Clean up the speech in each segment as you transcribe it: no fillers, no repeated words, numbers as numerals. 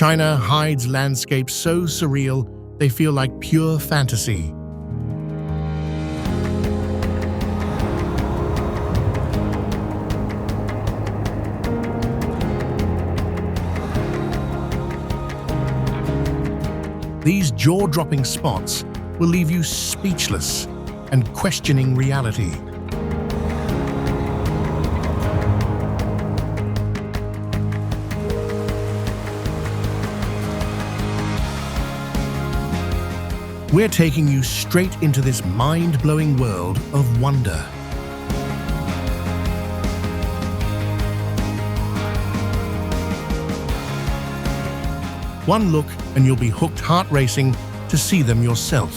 China hides landscapes so surreal they feel like pure fantasy. These jaw-dropping spots will leave you speechless and questioning reality. We're taking you straight into this mind-blowing world of wonder. One look and you'll be hooked, heart racing to see them yourself.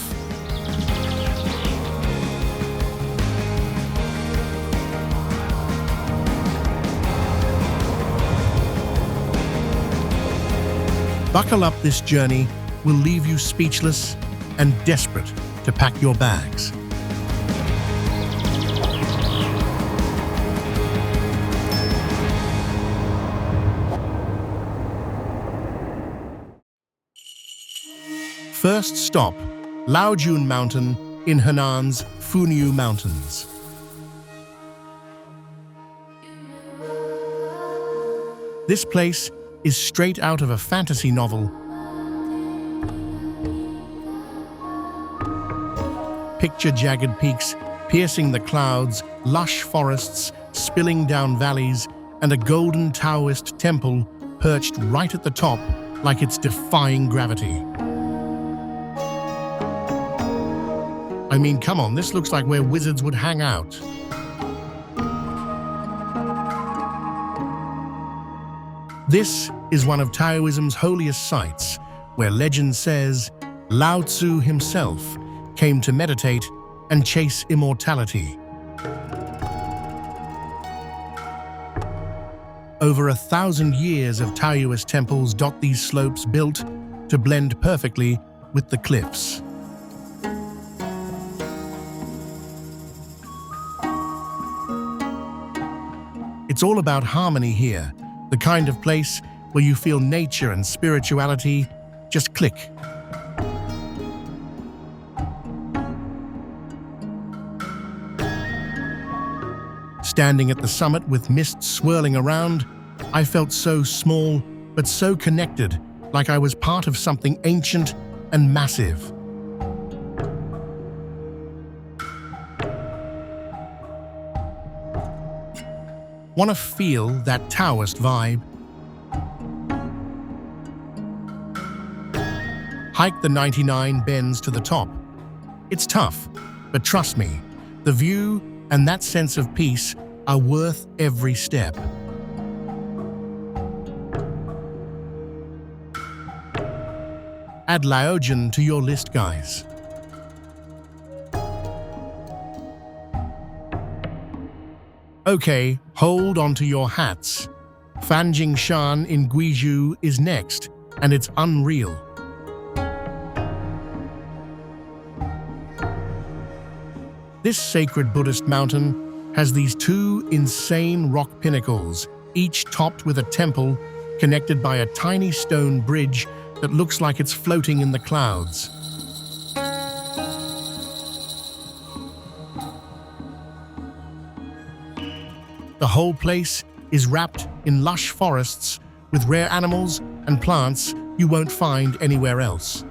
Buckle up, this journey will leave you speechless and desperate to pack your bags. First stop, Laojun Mountain in Henan's Funiu Mountains. This place is straight out of a fantasy novel. Picture jagged peaks piercing the clouds, lush forests spilling down valleys, and a golden Taoist temple perched right at the top like it's defying gravity. I mean, come on, this looks like where wizards would hang out. This is one of Taoism's holiest sites, where legend says Lao Tzu himself came to meditate and chase immortality. Over 1,000 years of Taoist temples dot these slopes, built to blend perfectly with the cliffs. It's all about harmony here, the kind of place where you feel nature and spirituality just click. Standing at the summit with mist swirling around, I felt so small but so connected, like I was part of something ancient and massive. Want to feel that Taoist vibe? Hike the 99 bends to the top. It's tough, but trust me, the view and that sense of peace are worth every step. Add Laojun to your list, guys. Okay, hold on to your hats. Fanjingshan in Guizhou is next, and it's unreal. This sacred Buddhist mountain has these two insane rock pinnacles, each topped with a temple connected by a tiny stone bridge that looks like it's floating in the clouds. The whole place is wrapped in lush forests with rare animals and plants you won't find anywhere else.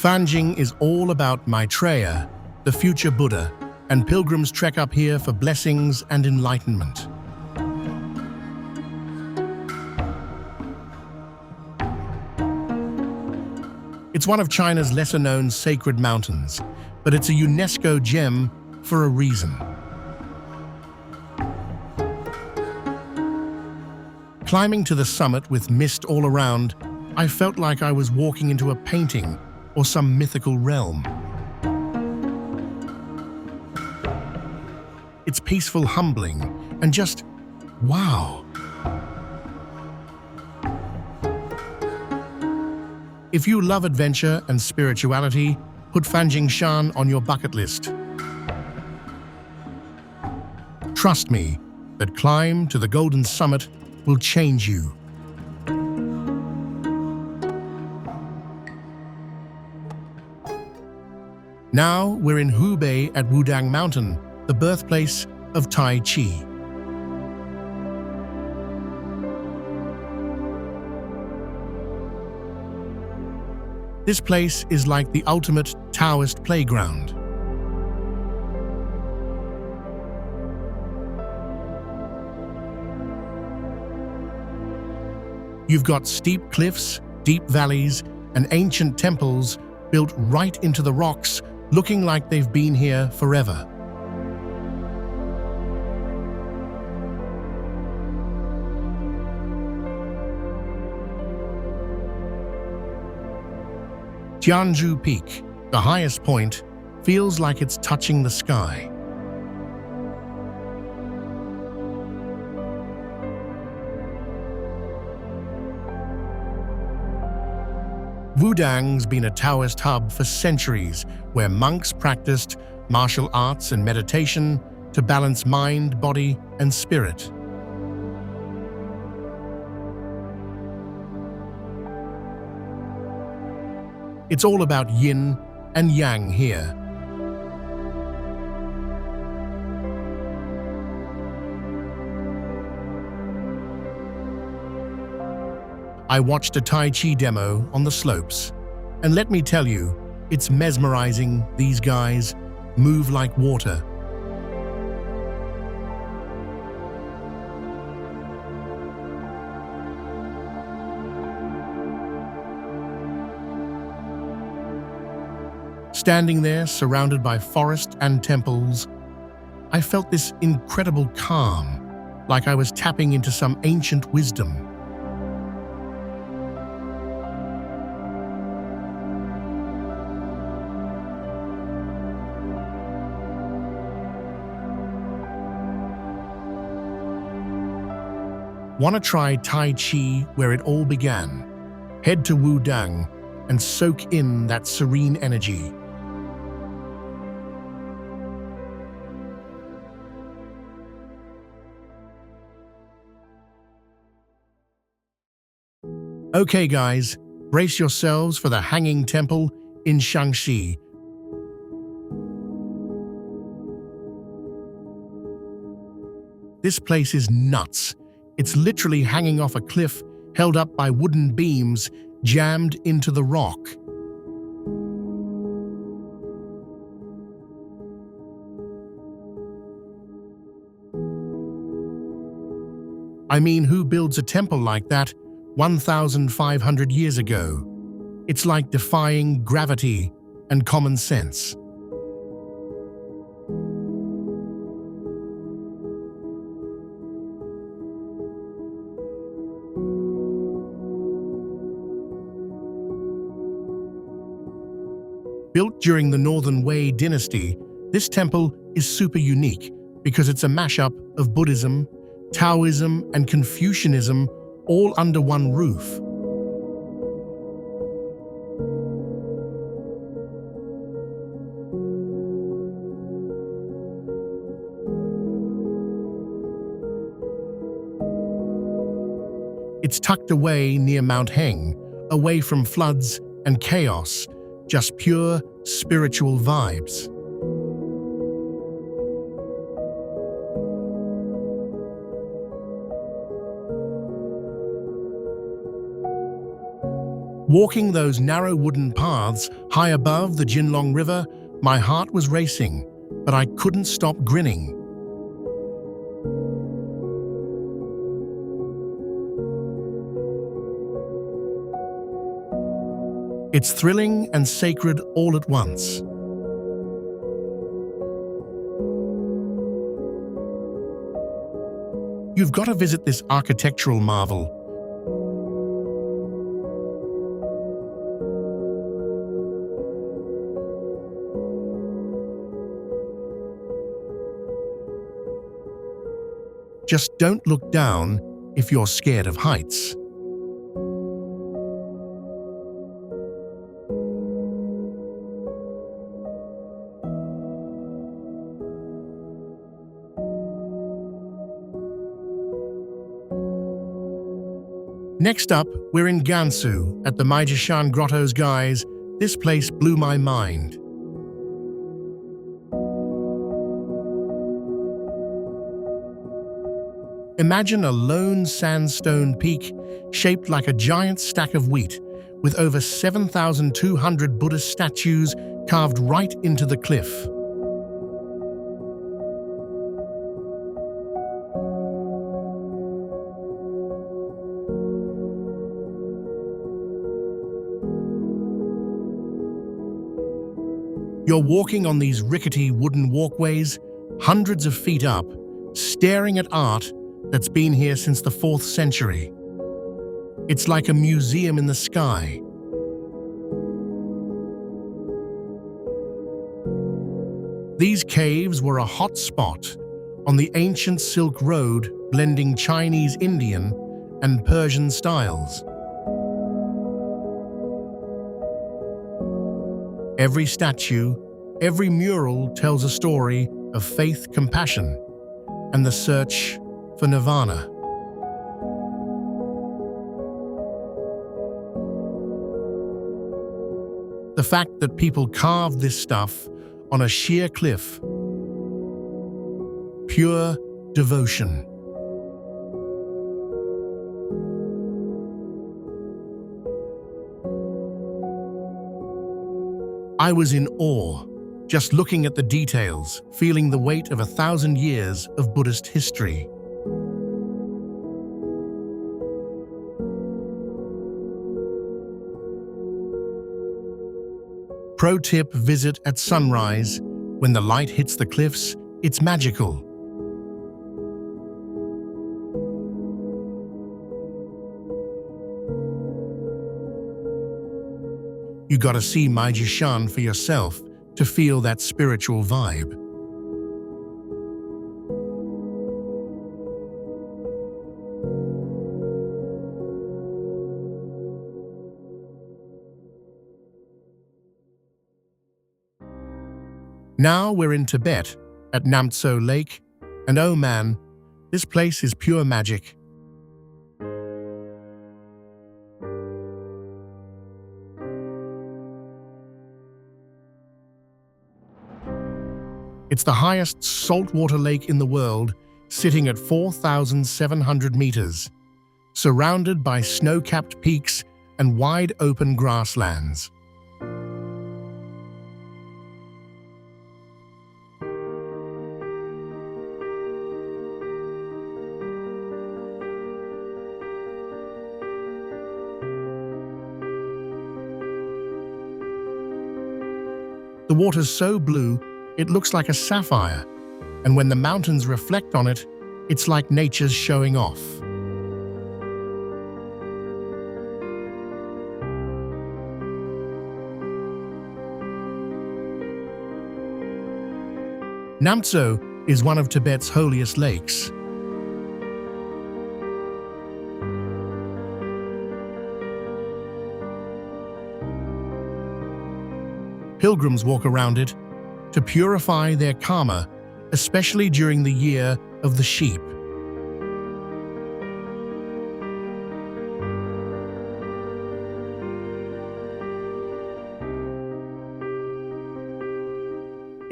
Fanjing is all about Maitreya, the future Buddha, and pilgrims trek up here for blessings and enlightenment. It's one of China's lesser-known sacred mountains, but it's a UNESCO gem for a reason. Climbing to the summit with mist all around, I felt like I was walking into a painting or some mythical realm. It's peaceful, humbling, and just wow. If you love adventure and spirituality, put Fanjingshan on your bucket list. trust me, that climb to the golden summit will change you. Now we're in Hubei at Wudang Mountain, the birthplace of Tai Chi. This place is like the ultimate Taoist playground. You've got steep cliffs, deep valleys, and ancient temples built right into the rocks, looking like they've been here forever. Jianzhu Peak, the highest point, feels like it's touching the sky. Wudang's been a Taoist hub for centuries, where monks practiced martial arts and meditation to balance mind, body, and spirit. It's all about yin and yang here. I watched a Tai Chi demo on the slopes, and let me tell you, it's mesmerizing. These guys move like water. Standing there, surrounded by forest and temples, I felt this incredible calm, like I was tapping into some ancient wisdom. Want to try Tai Chi where it all began? Head to Wudang and soak in that serene energy. Okay guys, brace yourselves for the Hanging Temple in Shaanxi. This place is nuts. It's literally hanging off a cliff, held up by wooden beams jammed into the rock. I mean, who builds a temple like that 1,500 years ago? It's like defying gravity and common sense. Built during the Northern Wei dynasty, this temple is super unique because it's a mashup of Buddhism, Taoism, and Confucianism all under one roof. It's tucked away near Mount Heng, away from floods and chaos, just pure spiritual vibes. Walking those narrow wooden paths high above the Jinlong River, my heart was racing, but I couldn't stop grinning. It's thrilling and sacred all at once. You've got to visit this architectural marvel. Just don't look down if you're scared of heights. Next up, we're in Gansu at the Maijishan Grottos, guys. This place blew my mind. Imagine a lone sandstone peak shaped like a giant stack of wheat, with over 7,200 Buddhist statues carved right into the cliff. You're walking on these rickety wooden walkways, hundreds of feet up, staring at art that's been here since the 4th century. It's like a museum in the sky. These caves were a hot spot on the ancient Silk Road, blending Chinese, Indian, and Persian styles. Every statue, every mural tells a story of faith, compassion, and the search for nirvana. The fact that people carved this stuff on a sheer cliff, pure devotion. I was in awe, just looking at the details, feeling the weight of 1,000 years of Buddhist history. Pro tip: visit at sunrise. When the light hits the cliffs, it's magical. You gotta see Maijishan for yourself to feel that spiritual vibe. Now we're in Tibet, at Namtso Lake, and oh man, this place is pure magic. It's the highest saltwater lake in the world, sitting at 4,700 meters, surrounded by snow-capped peaks and wide-open grasslands. The water's so blue, it looks like a sapphire, and when the mountains reflect on it, it's like nature's showing off. Namtso is one of Tibet's holiest lakes. Pilgrims walk around it to purify their karma, especially during the year of the sheep.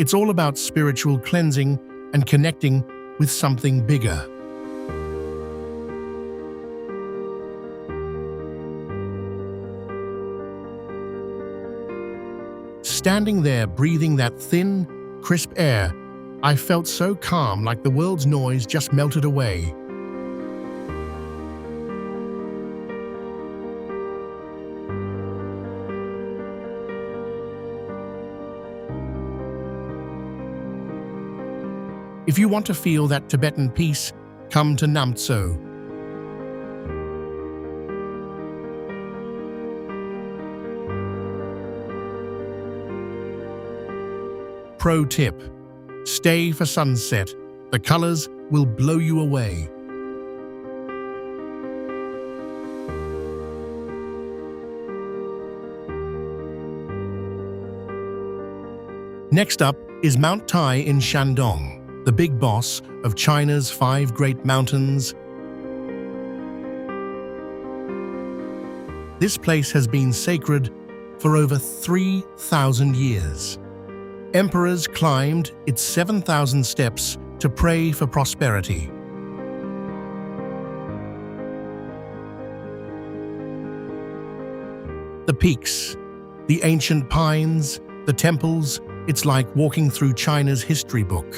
It's all about spiritual cleansing and connecting with something bigger. Standing there, breathing that thin, crisp air, I felt so calm, like the world's noise just melted away. If you want to feel that Tibetan peace, come to Namtso. Pro tip: stay for sunset. The colors will blow you away. Next up is Mount Tai in Shandong, the big boss of China's 5 great mountains. This place has been sacred for over 3,000 years. Emperors climbed its 7,000 steps to pray for prosperity. The peaks, the ancient pines, the temples, it's like walking through China's history book.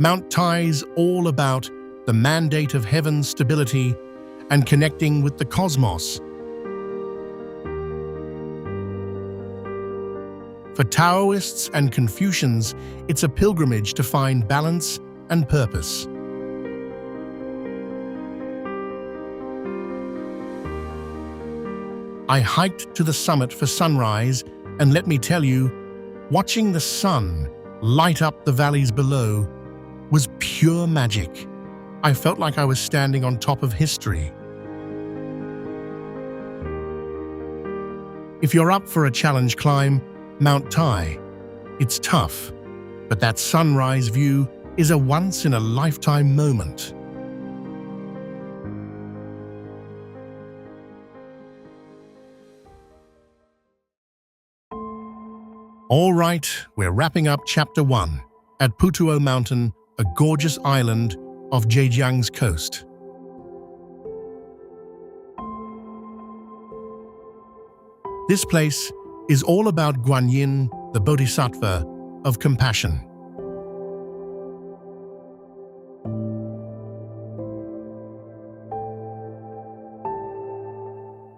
Mount Tai's all about the mandate of heaven's stability and connecting with the cosmos. For Taoists and Confucians, it's a pilgrimage to find balance and purpose. I hiked to the summit for sunrise, and let me tell you, watching the sun light up the valleys below was pure magic. I felt like I was standing on top of history. If you're up for a challenge climb, Mount Tai. It's tough, but that sunrise view is a once-in-a-lifetime moment. All right, we're wrapping up Chapter 1 at Putuo Mountain, a gorgeous island off Zhejiang's coast. This place is all about Guanyin, the Bodhisattva of compassion.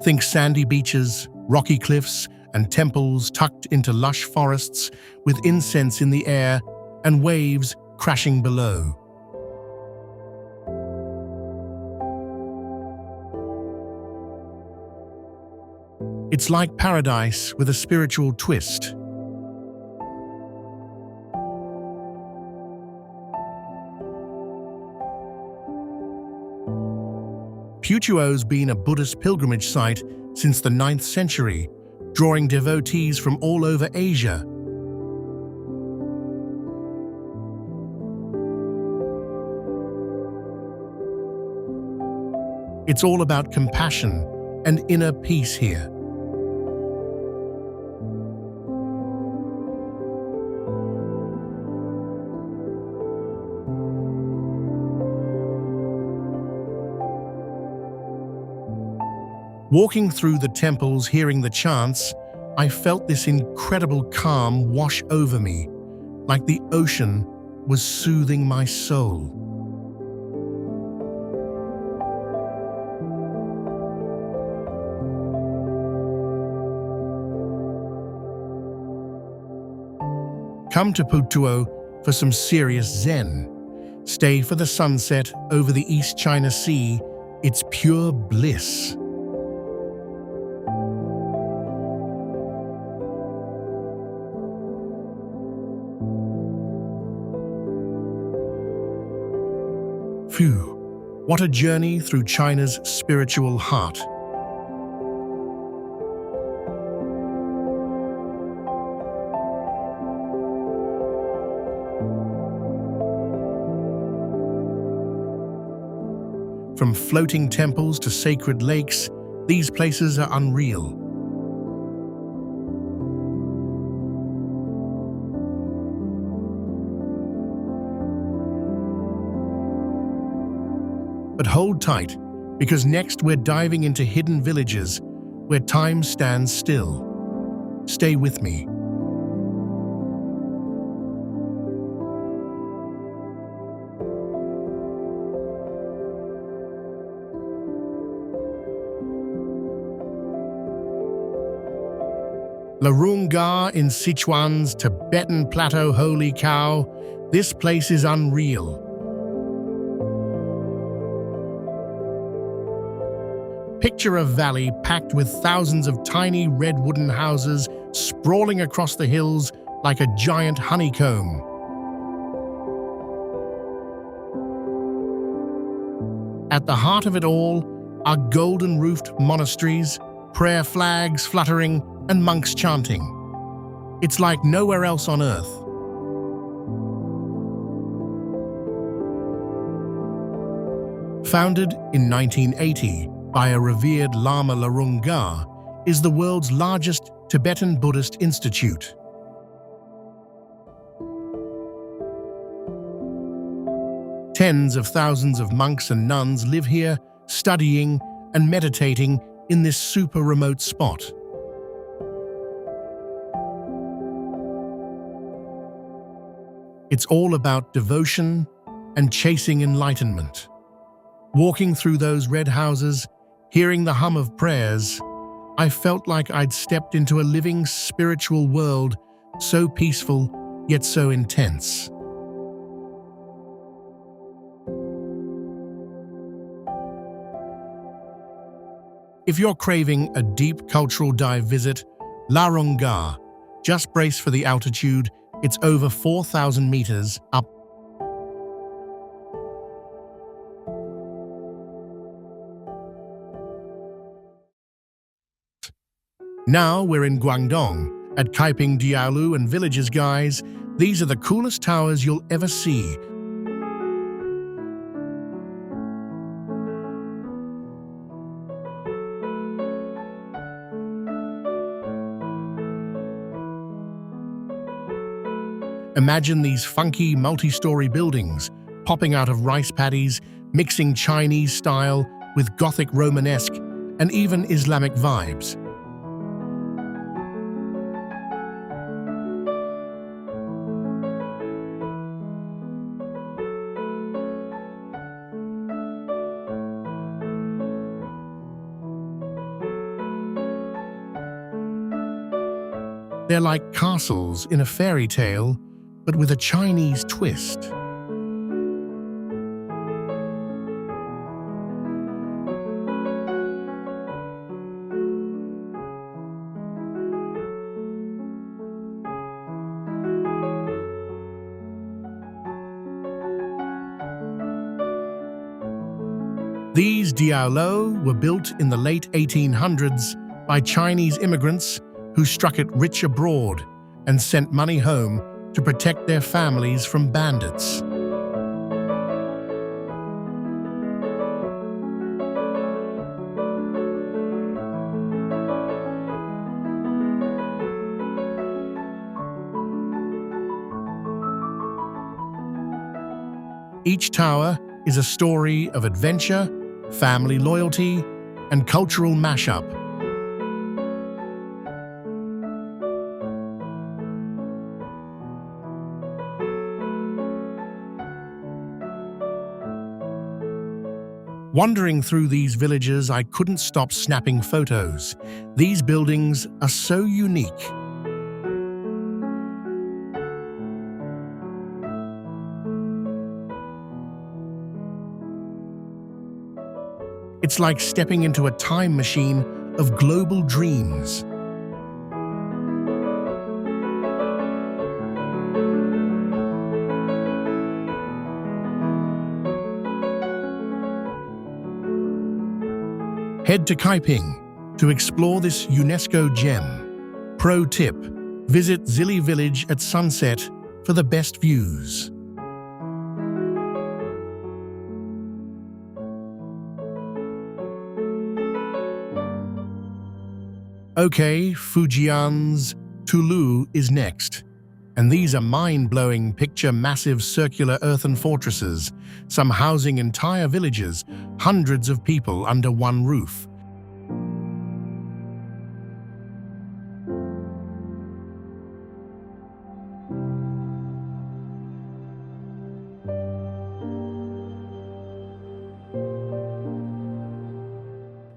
Think sandy beaches, rocky cliffs, and temples tucked into lush forests with incense in the air and waves crashing below. It's like paradise with a spiritual twist. Putuo's been a Buddhist pilgrimage site since the 9th century, drawing devotees from all over Asia. It's all about compassion and inner peace here. Walking through the temples, hearing the chants, I felt this incredible calm wash over me, like the ocean was soothing my soul. Come to Putuo for some serious zen. Stay for the sunset over the East China Sea. It's pure bliss. Phew, what a journey through China's spiritual heart. From floating temples to sacred lakes, these places are unreal. But hold tight, because next we're diving into hidden villages where time stands still. Stay with me. Larunga in Sichuan's Tibetan Plateau, holy cow, this place is unreal. Picture a valley packed with thousands of tiny red wooden houses sprawling across the hills like a giant honeycomb. At the heart of it all are golden-roofed monasteries, prayer flags fluttering, and monks chanting. It's like nowhere else on earth. Founded in 1980 by a revered Lama Larunga, is the world's largest Tibetan Buddhist institute. Tens of thousands of monks and nuns live here, studying and meditating in this super remote spot. It's all about devotion and chasing enlightenment. Walking through those red houses, hearing the hum of prayers, I felt like I'd stepped into a living spiritual world, so peaceful yet so intense. If you're craving a deep cultural dive, visit Larunga. Just brace for the altitude. It's over 4,000 meters up. Now we're in Guangdong, at Kaiping Diaolu and villages, guys. These are the coolest towers you'll ever see. Imagine these funky multi-story buildings popping out of rice paddies, mixing Chinese style with Gothic Romanesque and even Islamic vibes. They're like castles in a fairy tale, but with a Chinese twist. These diaolo were built in the late 1800s by Chinese immigrants who struck it rich abroad and sent money home to protect their families from bandits. Each tower is a story of adventure, family loyalty, and cultural mashup. Wandering through these villages, I couldn't stop snapping photos. These buildings are so unique. It's like stepping into a time machine of global dreams. Head to Kaiping to explore this UNESCO gem. Pro tip: visit Zili village at sunset for the best views. Okay, Fujian's Tulu is next. And these are mind-blowing picture massive circular earthen fortresses, some housing entire villages, hundreds of people under one roof.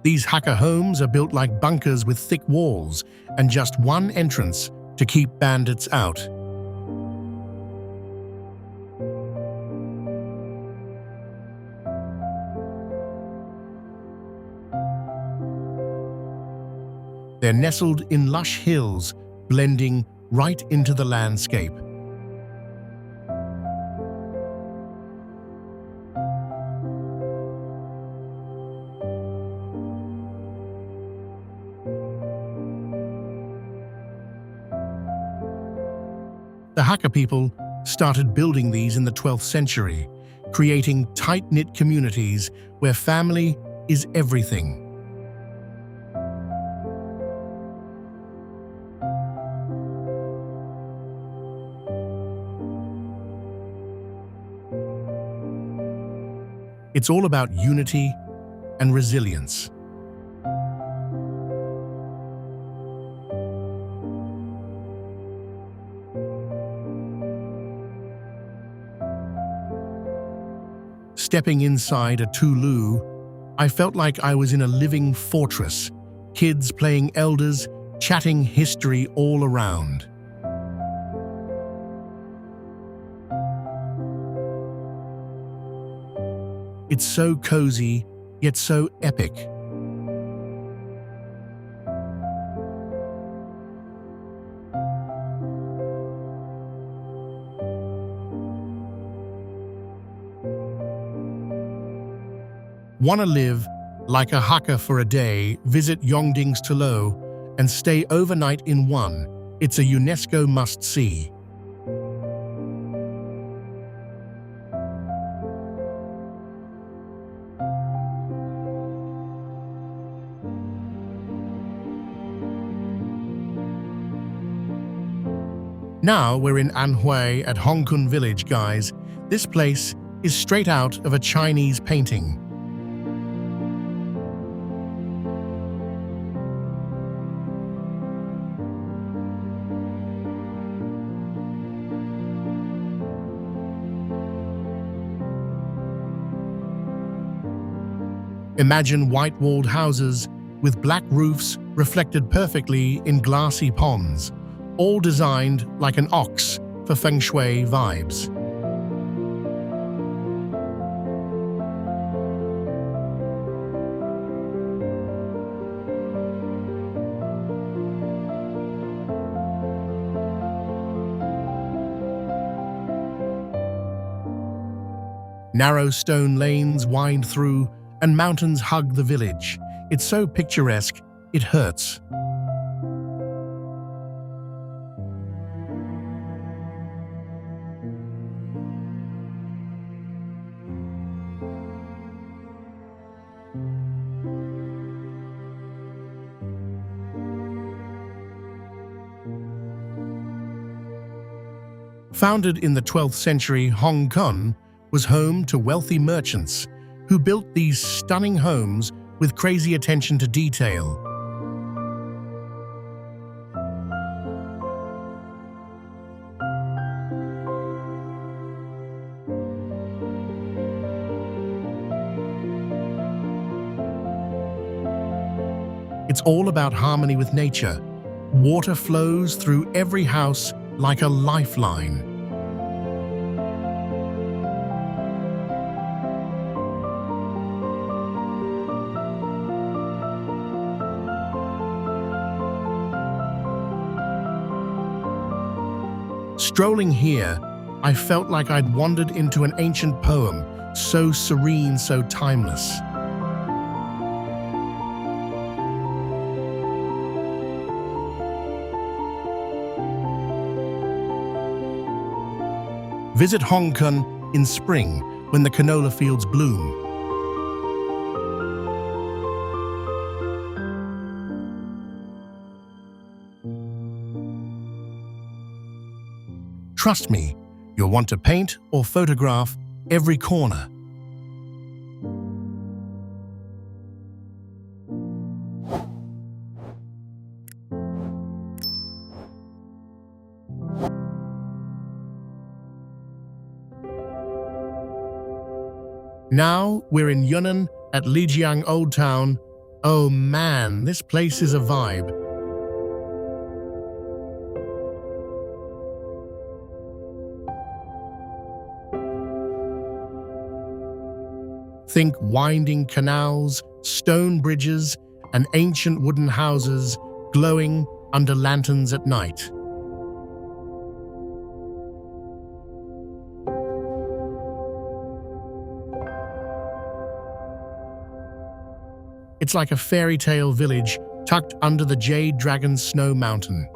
These Hakka homes are built like bunkers with thick walls and just one entrance to keep bandits out. They're nestled in lush hills, blending right into the landscape. The Hakka people started building these in the 12th century, creating tight-knit communities where family is everything. It's all about unity and resilience. Stepping inside a Tulu, I felt like I was in a living fortress, kids playing elders, chatting history all around. It's so cozy, yet so epic. Want to live like a haka for a day? Visit Yongding's Talo and stay overnight in one. It's a UNESCO must-see. Now we're in Anhui at Hongkun Village, guys. This place is straight out of a Chinese painting. Imagine white-walled houses with black roofs reflected perfectly in glassy ponds, all designed like an ox for feng shui vibes. Narrow stone lanes wind through, and mountains hug the village. It's so picturesque, it hurts. Founded in the 12th century, Hongkong was home to wealthy merchants who built these stunning homes with crazy attention to detail. It's all about harmony with nature. Water flows through every house like a lifeline. Strolling here, I felt like I'd wandered into an ancient poem, so serene, so timeless. Visit Hongkong in spring when the canola fields bloom. Trust me, you'll want to paint or photograph every corner. Now we're in Yunnan at Lijiang Old Town. Oh man, this place is a vibe. Think winding canals, stone bridges, and ancient wooden houses glowing under lanterns at night. It's like a fairy tale village tucked under the Jade Dragon Snow Mountain.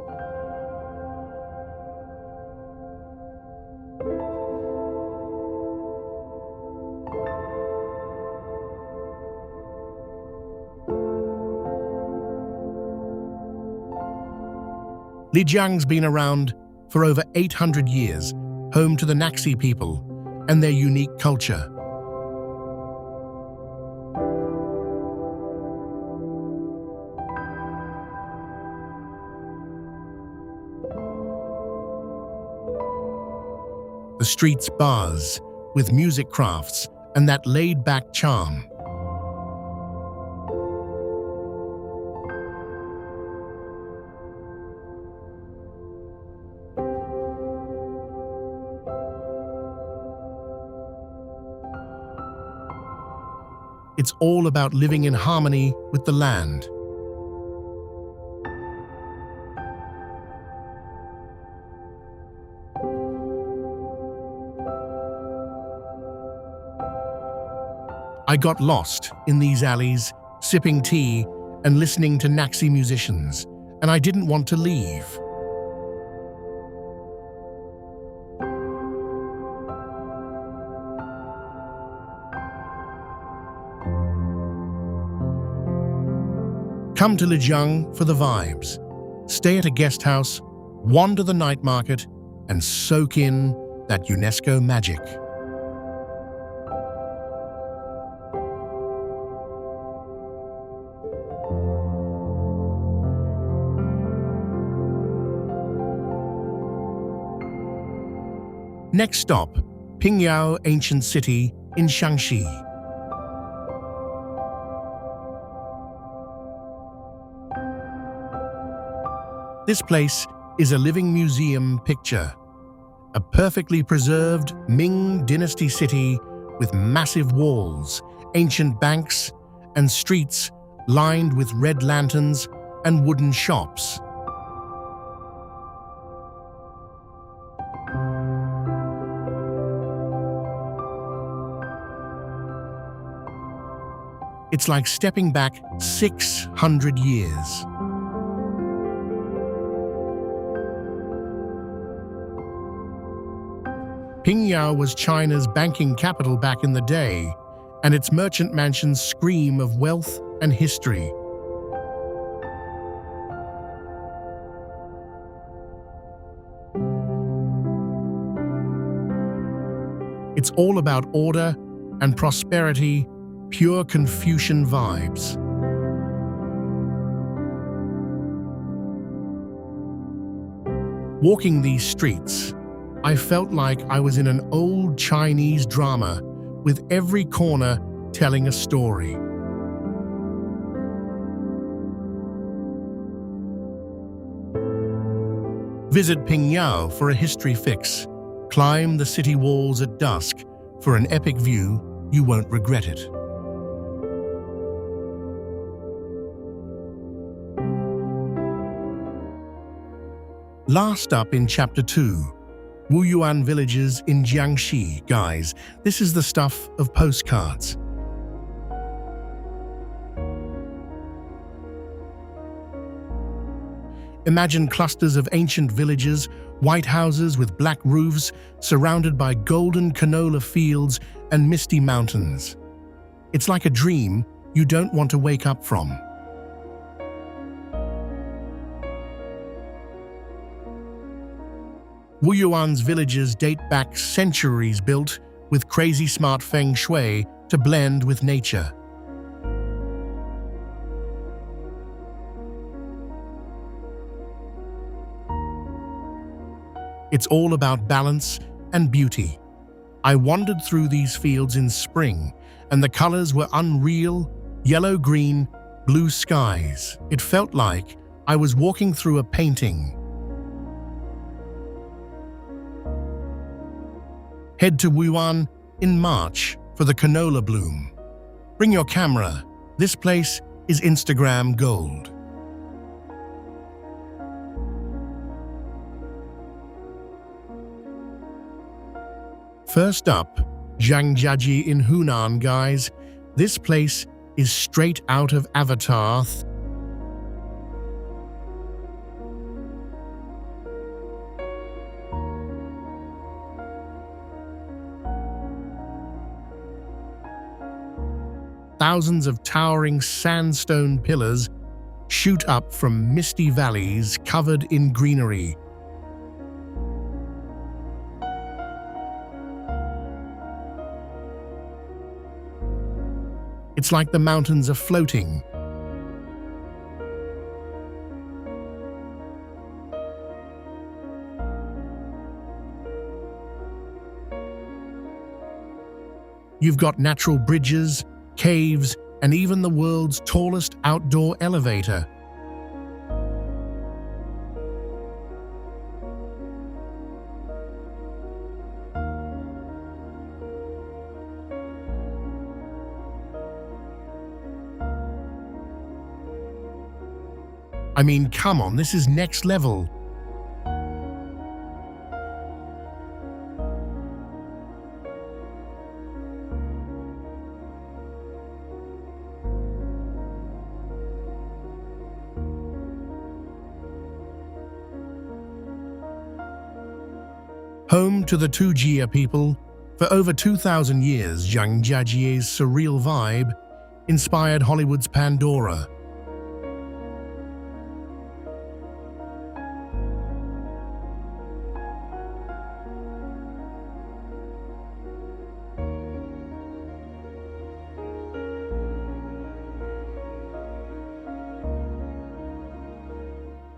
Lijiang's been around for over 800 years, home to the Naxi people and their unique culture. The streets buzz with music crafts and that laid-back charm. It's all about living in harmony with the land. I got lost in these alleys, sipping tea and listening to Naxi musicians, and I didn't want to leave. Come to Lijiang for the vibes. Stay at a guest house, wander the night market, and soak in that UNESCO magic. Next stop, Pingyao Ancient City in Shaanxi. This place is a living museum picture, a perfectly preserved Ming Dynasty city with massive walls, ancient banks, and streets lined with red lanterns and wooden shops. It's like stepping back 600 years. Pingyao was China's banking capital back in the day, and its merchant mansions scream of wealth and history. It's all about order and prosperity, pure Confucian vibes. Walking these streets, I felt like I was in an old Chinese drama, with every corner telling a story. Visit Pingyao for a history fix. Climb the city walls at dusk for an epic view you won't regret it. Last up in Chapter 2, Wuyuan villages in Jiangxi. Guys, this is the stuff of postcards. Imagine clusters of ancient villages, white houses with black roofs, surrounded by golden canola fields and misty mountains. It's like a dream you don't want to wake up from. Wuyuan's villages date back centuries, built with crazy smart feng shui to blend with nature. It's all about balance and beauty. I wandered through these fields in spring, and the colors were unreal: yellow-green, blue skies. It felt like I was walking through a painting. Head to Wuyuan in March for the canola bloom. Bring your camera. This place is Instagram gold. First up, Zhangjiajie in Hunan, guys. This place is straight out of Avatar. Thousands of towering sandstone pillars shoot up from misty valleys covered in greenery. It's like the mountains are floating. You've got natural bridges, caves, and even the world's tallest outdoor elevator. I mean, come on, this is next level. Home to the Tujia people, for over 2,000 years, Zhangjiajie's surreal vibe inspired Hollywood's Pandora.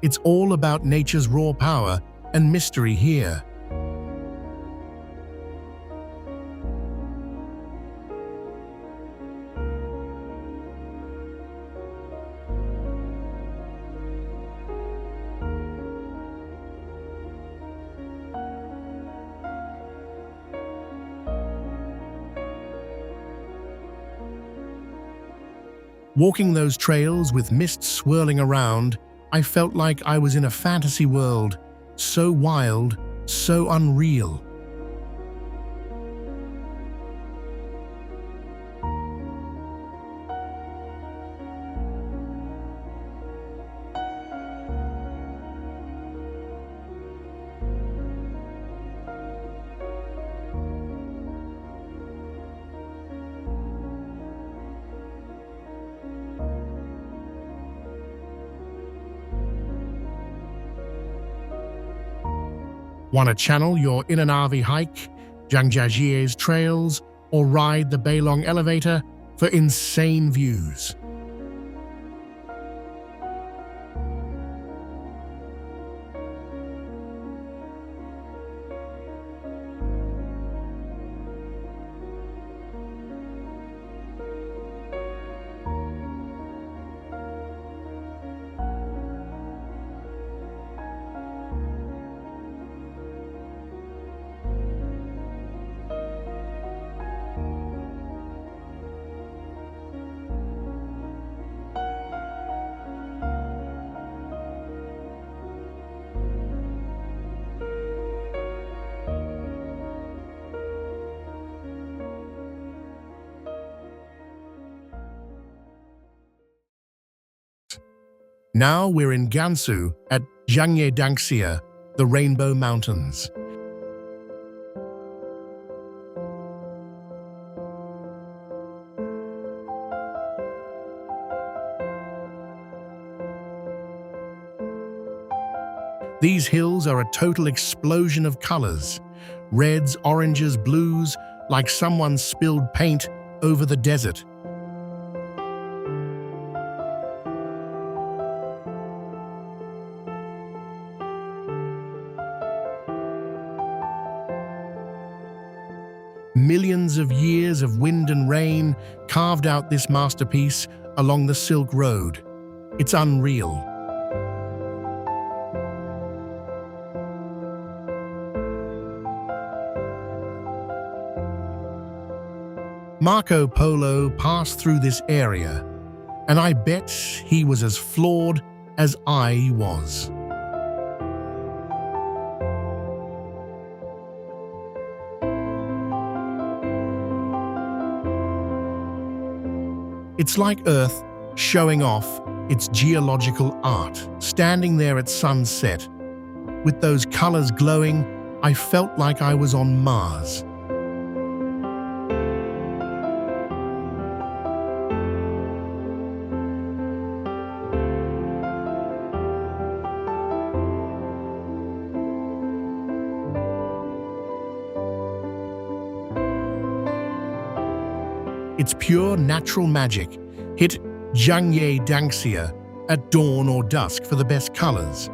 It's all about nature's raw power and mystery here. Walking those trails with mist swirling around, I felt like I was in a fantasy world, so wild, so unreal. Want to channel your Inanavi hike, Zhangjiajie's trails, or ride the Beilong elevator for insane views? Now we're in Gansu at Zhangye-Dangxia, the Rainbow Mountains. These hills are a total explosion of colors. Reds, oranges, blues, like someone spilled paint over the desert. Millions of years of wind and rain carved out this masterpiece along the Silk Road. It's unreal. Marco Polo passed through this area, and I bet he was as flawed as I was. It's like Earth showing off its geological art. Standing there at sunset, with those colors glowing, I felt like I was on Mars. It's pure natural magic. Hit Jiangye Dangxia at dawn or dusk for the best colors.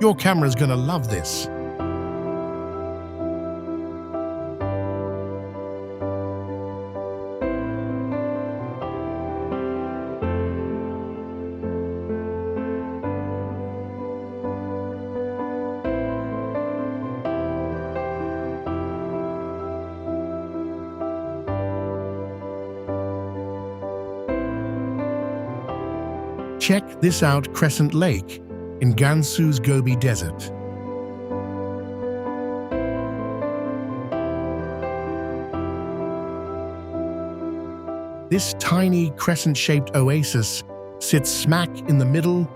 Your camera's gonna love this. Check this out, Crescent Lake in Gansu's Gobi Desert. This tiny crescent-shaped oasis sits smack in the middle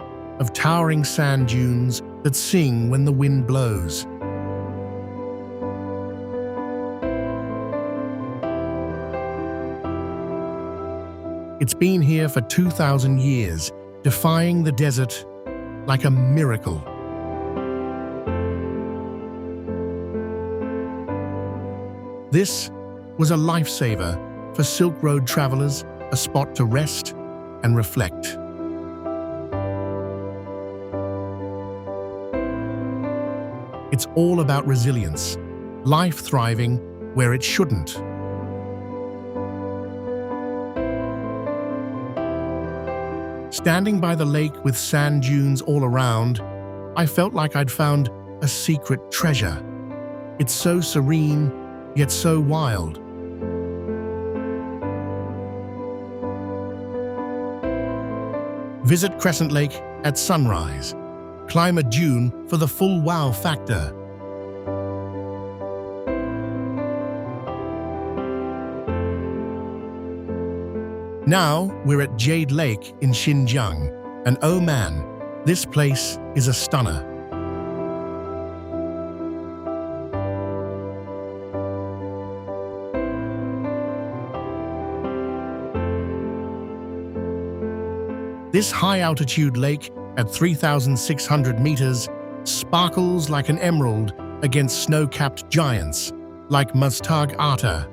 of towering sand dunes that sing when the wind blows. It's been here for 2,000 years, defying the desert like a miracle. This was a lifesaver for Silk Road travelers, a spot to rest and reflect. It's all about resilience, life thriving where it shouldn't. Standing by the lake with sand dunes all around, I felt like I'd found a secret treasure. It's so serene, yet so wild. Visit Crescent Lake at sunrise. Climb a dune for the full wow factor. Now we're at Jade Lake in Xinjiang, and oh man, this place is a stunner. This high-altitude lake at 3,600 meters sparkles like an emerald against snow-capped giants like Muztagh Ata.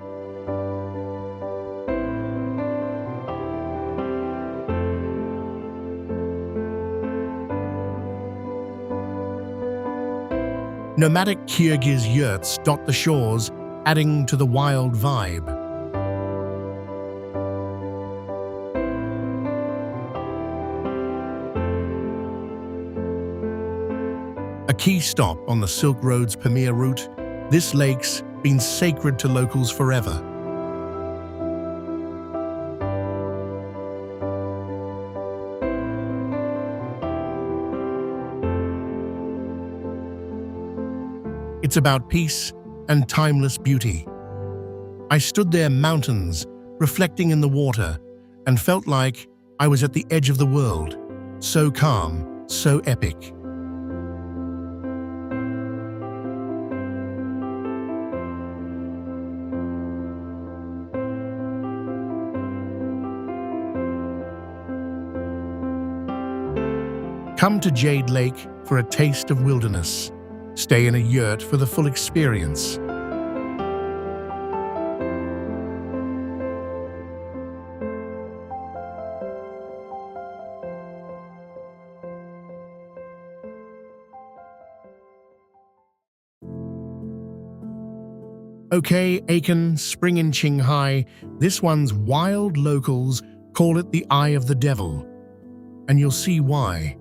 Nomadic Kyrgyz yurts dot the shores, adding to the wild vibe. A key stop on the Silk Road's Pamir route, this lake's been sacred to locals forever. It's about peace and timeless beauty. I stood there mountains, reflecting in the water, and felt like I was at the edge of the world. So calm, so epic. Come to Jade Lake for a taste of wilderness. Stay in a yurt for the full experience. Okay, Aiken, spring in Qinghai, this one's wild locals call it the Eye of the Devil, and you'll see why.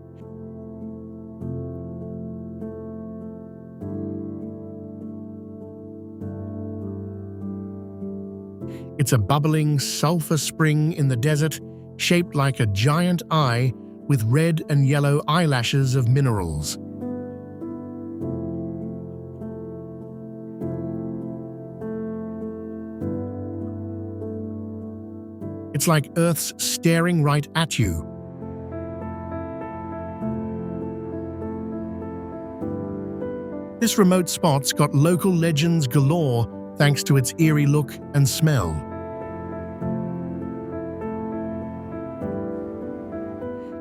It's a bubbling sulfur spring in the desert, shaped like a giant eye with red and yellow eyelashes of minerals. It's like Earth's staring right at you. This remote spot's got local legends galore thanks to its eerie look and smell.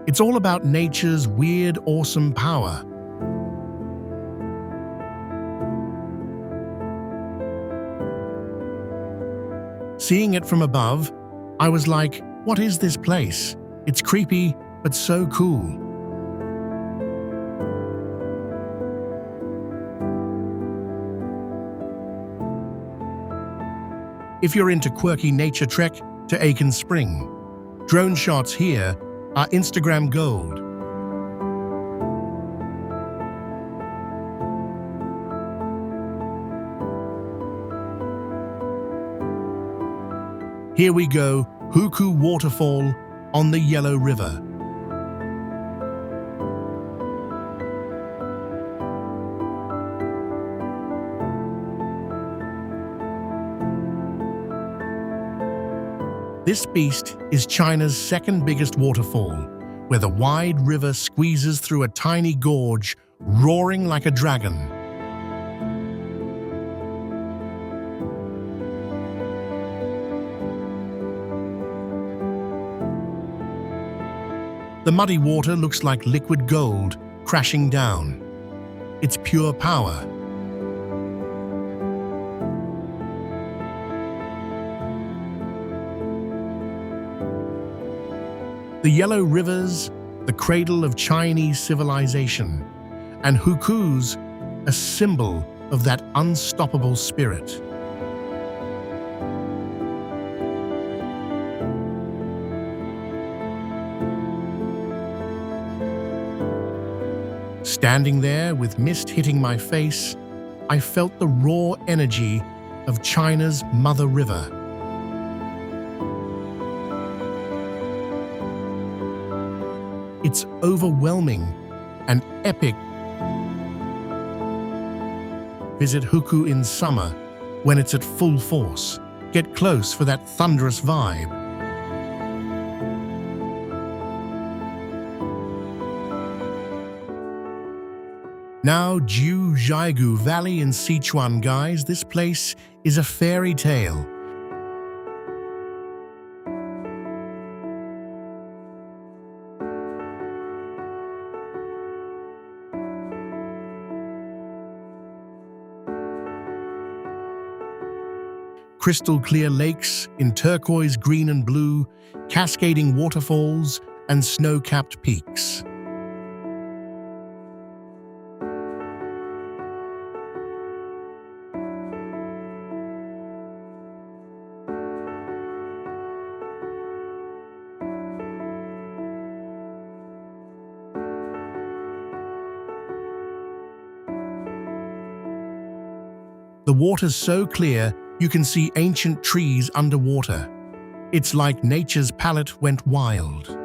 It's all about nature's weird, awesome power. Seeing it from above, I was like, what is this place? It's creepy, but so cool. If you're into quirky nature trek to Aiken Spring, drone shots here are Instagram gold. Here we go, Huku Waterfall on the Yellow River. This beast is China's second biggest waterfall, where the wide river squeezes through a tiny gorge, roaring like a dragon. The muddy water looks like liquid gold crashing down. It's pure power. The Yellow Rivers, the cradle of Chinese civilization, and Huku's a symbol of that unstoppable spirit. Standing there with mist hitting my face, I felt the raw energy of China's Mother River. It's overwhelming and epic. Visit Huku in summer when it's at full force. Get close for that thunderous vibe. Now, Jiuzhaigou Valley in Sichuan, guys. This place is a fairy tale. Crystal clear lakes in turquoise green and blue, cascading waterfalls, and snow-capped peaks. The water's so clear, you can see ancient trees underwater. It's like nature's palette went wild.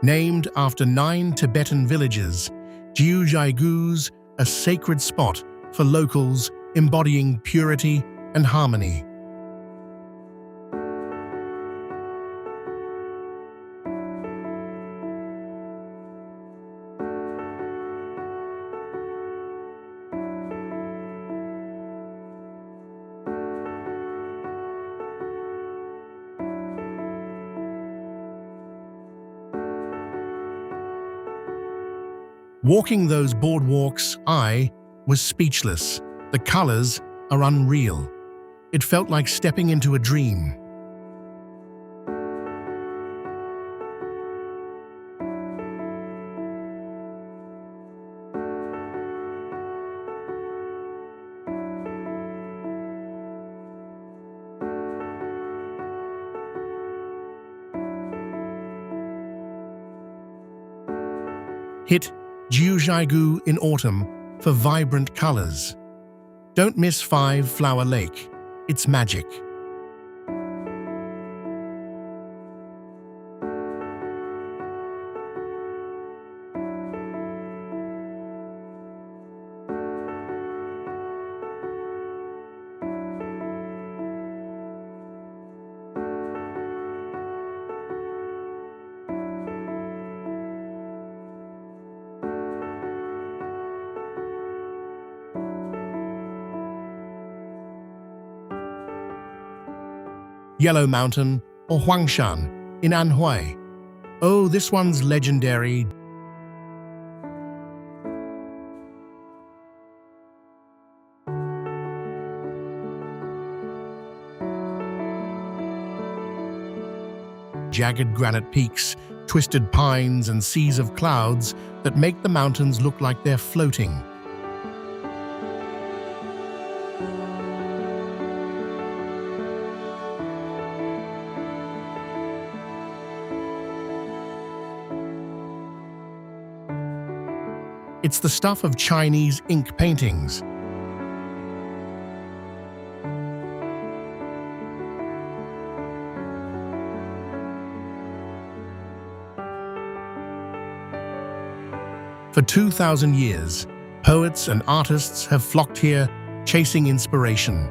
Named after 9 Tibetan villages, Jiuzhaigu's a sacred spot for locals embodying purity and harmony. Walking those boardwalks, I was speechless. The colors are unreal. It felt like stepping into a dream. Hit Jiuzhaigu in autumn for vibrant colors. Don't miss 5 Flower Lake. It's magic. Yellow Mountain, or Huangshan in Anhui. Oh, this one's legendary. Jagged granite peaks, twisted pines, and seas of clouds that make the mountains look like they're floating. It's the stuff of Chinese ink paintings. For 2,000 years, poets and artists have flocked here, chasing inspiration.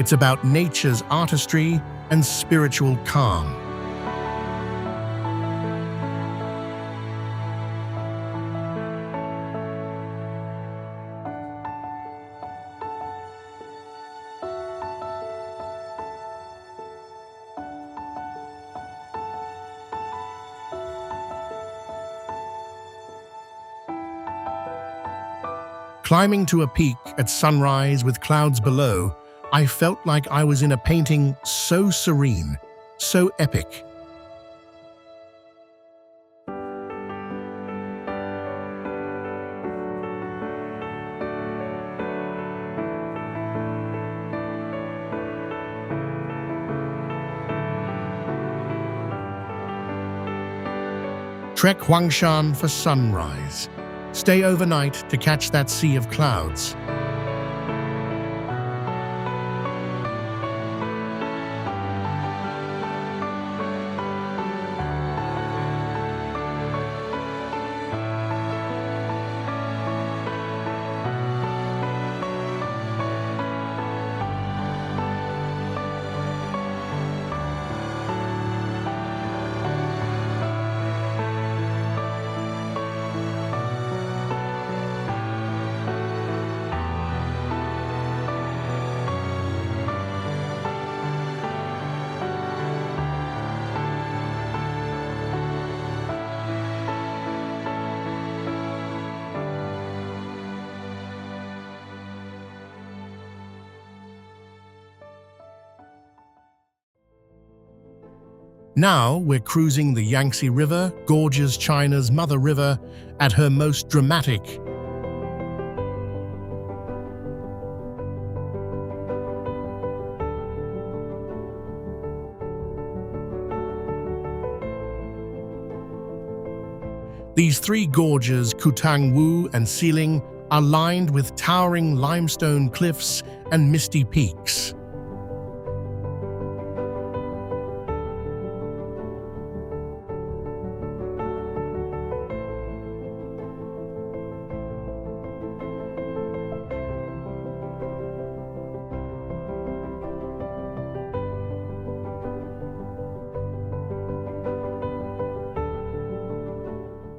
It's about nature's artistry and spiritual calm. Climbing to a peak at sunrise with clouds below, I felt like I was in a painting so serene, so epic. Trek Huangshan for sunrise. Stay overnight to catch that sea of clouds. Now we're cruising the Yangtze River, gorgeous China's mother river, at her most dramatic. These three gorges, Kutangwu and Xiling, are lined with towering limestone cliffs and misty peaks.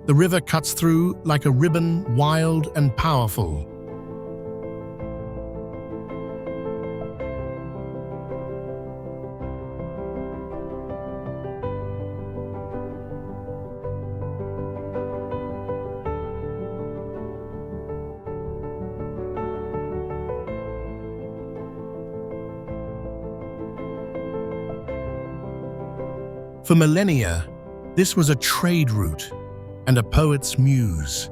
The river cuts through like a ribbon, wild and powerful. For millennia, this was a trade route and a poet's muse.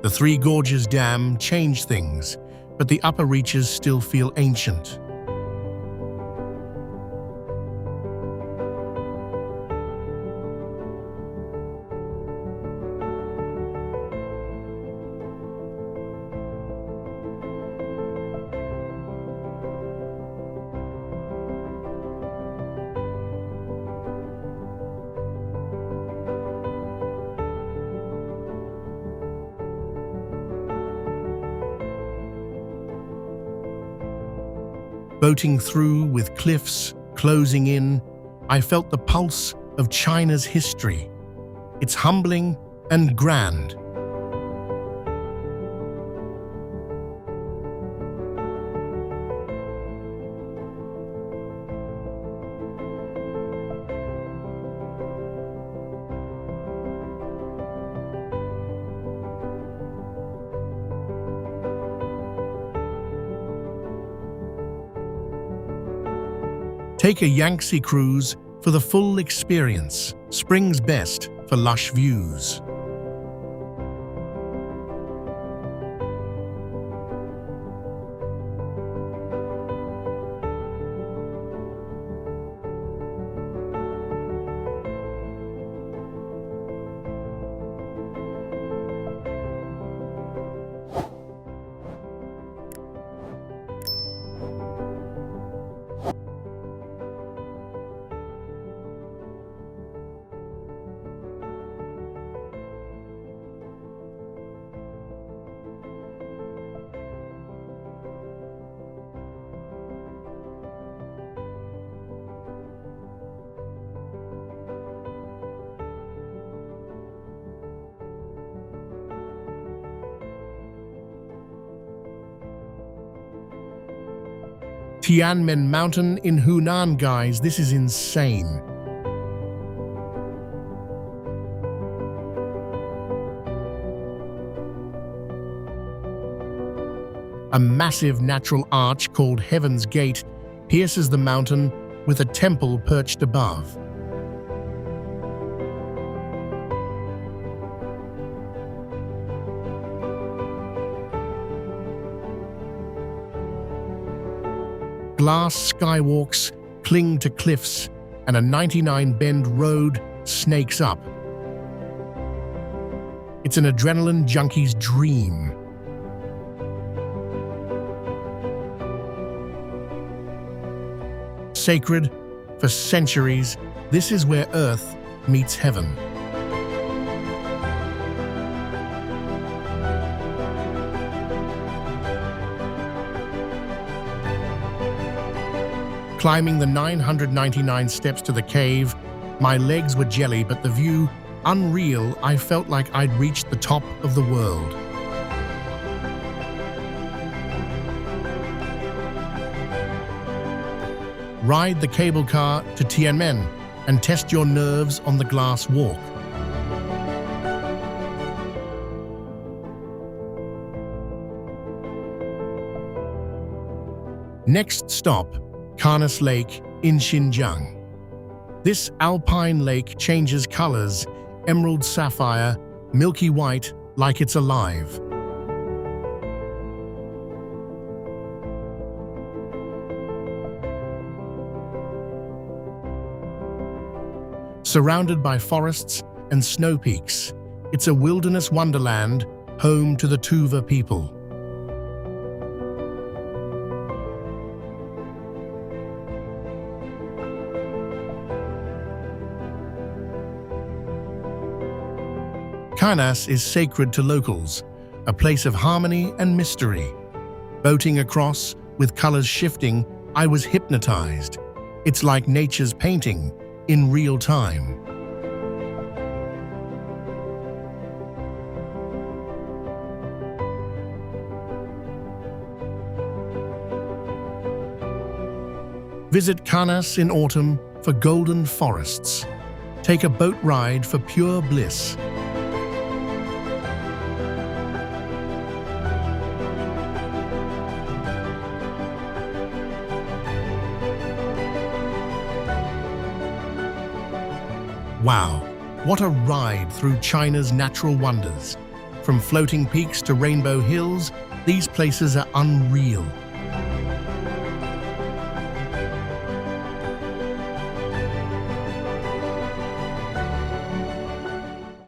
The Three Gorges Dam changed things, but the upper reaches still feel ancient. Boating through with cliffs closing in, I felt the pulse of China's history. It's humbling and grand. Take a Yangtze cruise for the full experience. Spring's best for lush views. Tianmen Mountain in Hunan, guys, this is insane. A massive natural arch called Heaven's Gate pierces the mountain with a temple perched above. Glass skywalks cling to cliffs, and a 99-bend road snakes up. It's an adrenaline junkie's dream. Sacred for centuries, this is where Earth meets heaven. Climbing the 999 steps to the cave, my legs were jelly, but the view, unreal. I felt like I'd reached the top of the world. Ride the cable car to Tianmen and test your nerves on the glass walk. Next stop, Karnas Lake in Xinjiang. This alpine lake changes colors, emerald sapphire, milky white, like it's alive. Surrounded by forests and snow peaks, it's a wilderness wonderland, home to the Tuva people. Karnas is sacred to locals, a place of harmony and mystery. Boating across, with colors shifting, I was hypnotized. It's like nature's painting, in real time. Visit Karnas in autumn for golden forests. Take a boat ride for pure bliss. Wow, what a ride through China's natural wonders. From floating peaks to rainbow hills, these places are unreal.